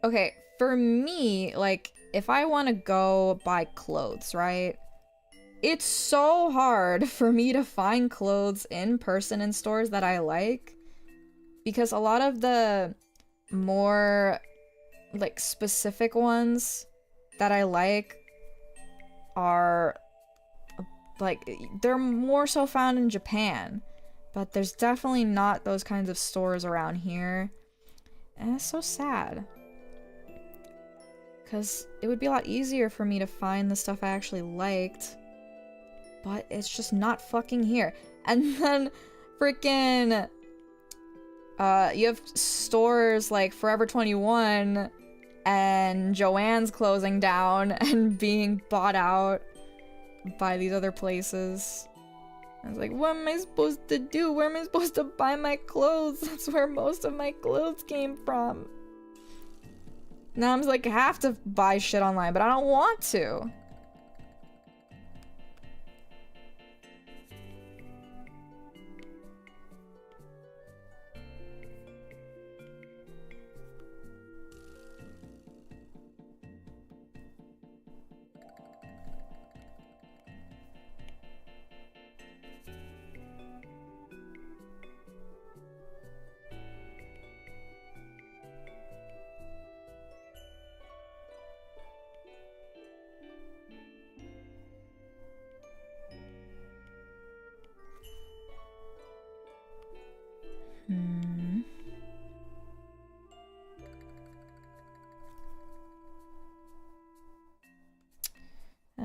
okay, for me, like, if I want to go buy clothes, right? It's so hard for me to find clothes in person in stores that I like, because a lot of the more, like, specific ones that I like are, like, they're more so found in Japan, but there's definitely not those kinds of stores around here, and it's so sad, because it would be a lot easier for me to find the stuff I actually liked. But it's just not fucking here. And then freaking you have stores like Forever 21 and Joann's closing down and being bought out by these other places. I was like, what am I supposed to do? Where am I supposed to buy my clothes? That's where most of my clothes came from. Now I'm just like, I have to buy shit online, but I don't want to.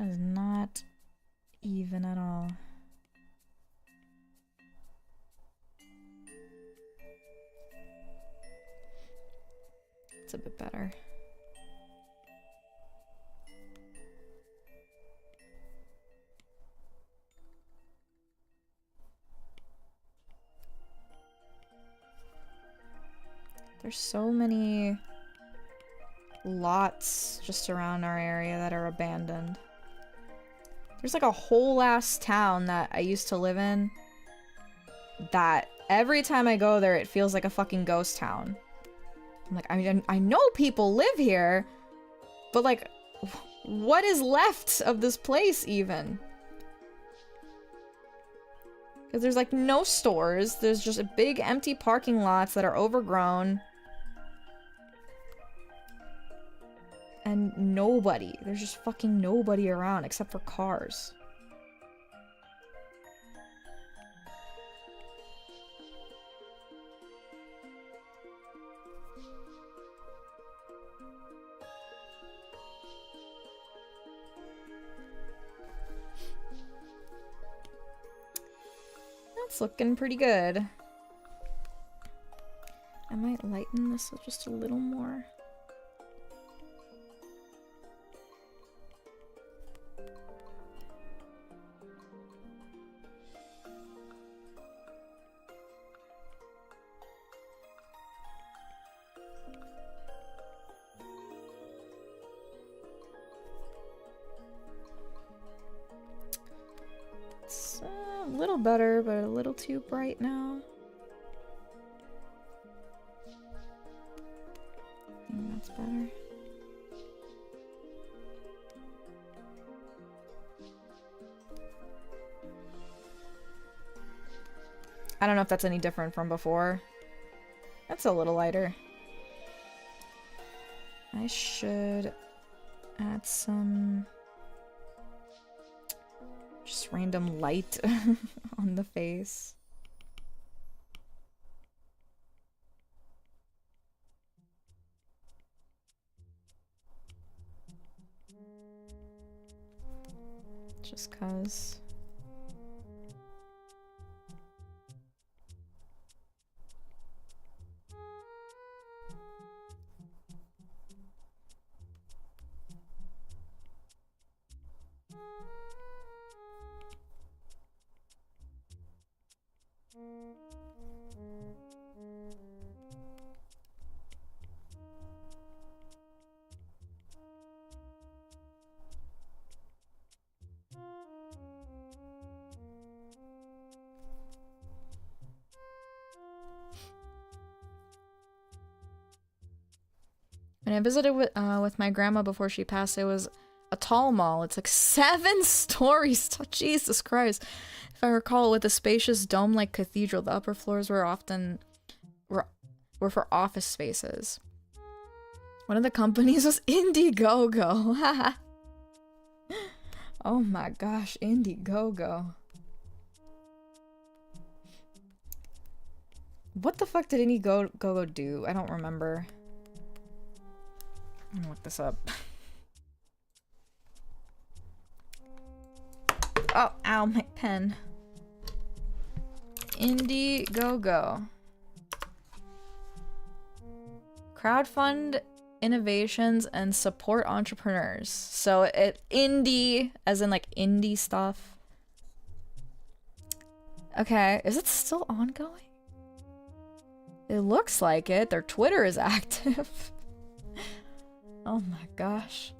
That is not even at all. It's a bit better. There's so many lots just around our area that are abandoned. There's like a whole ass town that I used to live in that every time I go there it feels like a fucking ghost town. I'm like, I mean, I know people live here, but like, what is left of this place even? Because there's like no stores, there's just big empty parking lots that are overgrown. And nobody. There's just fucking nobody around except for cars. That's looking pretty good. I might lighten this just a little more. A little better, but a little too bright now. I think that's better. I don't know if that's any different from before. That's a little lighter. I should add some just random light on the face. Just 'cause. When I visited with my grandma before she passed, it was a tall mall. It's like 7 stories. Oh, Jesus Christ. If I recall, with a spacious dome-like cathedral, the upper floors were often were for office spaces. One of the companies was Indiegogo. Oh my gosh, Indiegogo. What the fuck did Indiegogo do? I don't remember. I'm gonna look this up. Oh, ow, my pen. Indiegogo. Crowdfund innovations and support entrepreneurs. So it indie, as in like indie stuff. Okay, is it still ongoing? It looks like it. Their Twitter is active. Oh my gosh.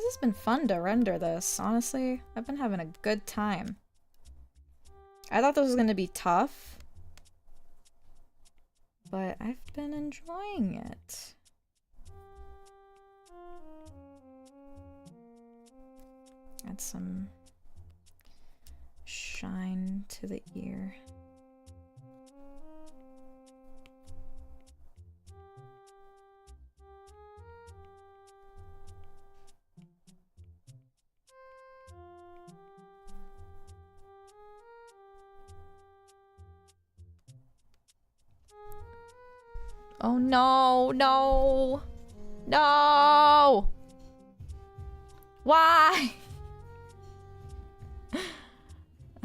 has been fun to render this, honestly. I've been having a good time. I thought this was gonna be tough, but I've been enjoying it. Add some shine to the ear. Oh no, no, no! Why?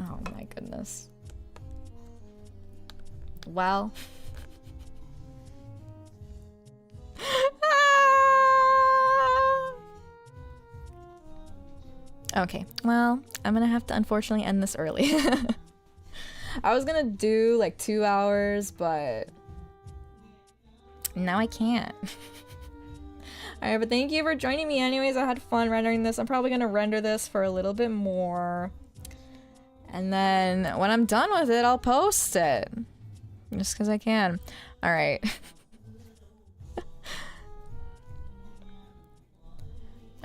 Oh my goodness. Well. Okay, well, I'm gonna have to unfortunately end this early. I was gonna do like 2 hours, but now I can't. Alright, but thank you for joining me anyways. I had fun rendering this. I'm probably gonna render this for a little bit more. And then when I'm done with it, I'll post it. Just because I can. Alright.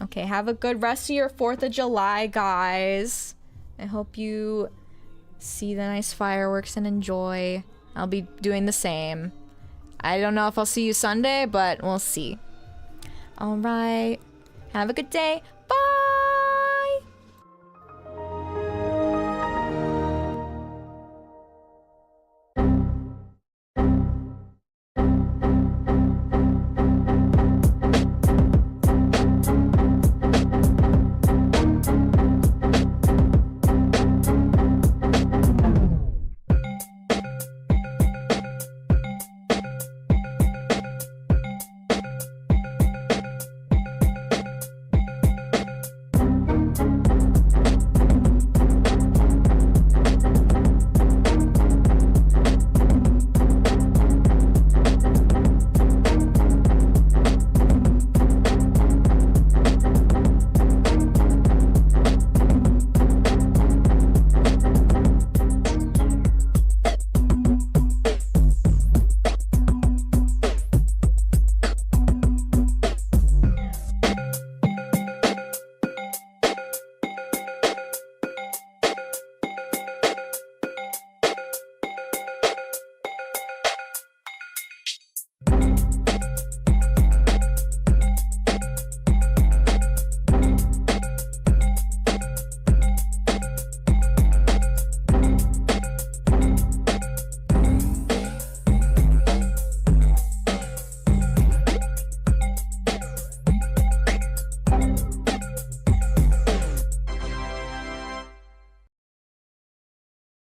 Okay, have a good rest of your 4th of July, guys. I hope you see the nice fireworks and enjoy. I'll be doing the same. I don't know if I'll see you Sunday, but we'll see. Alright. Have a good day.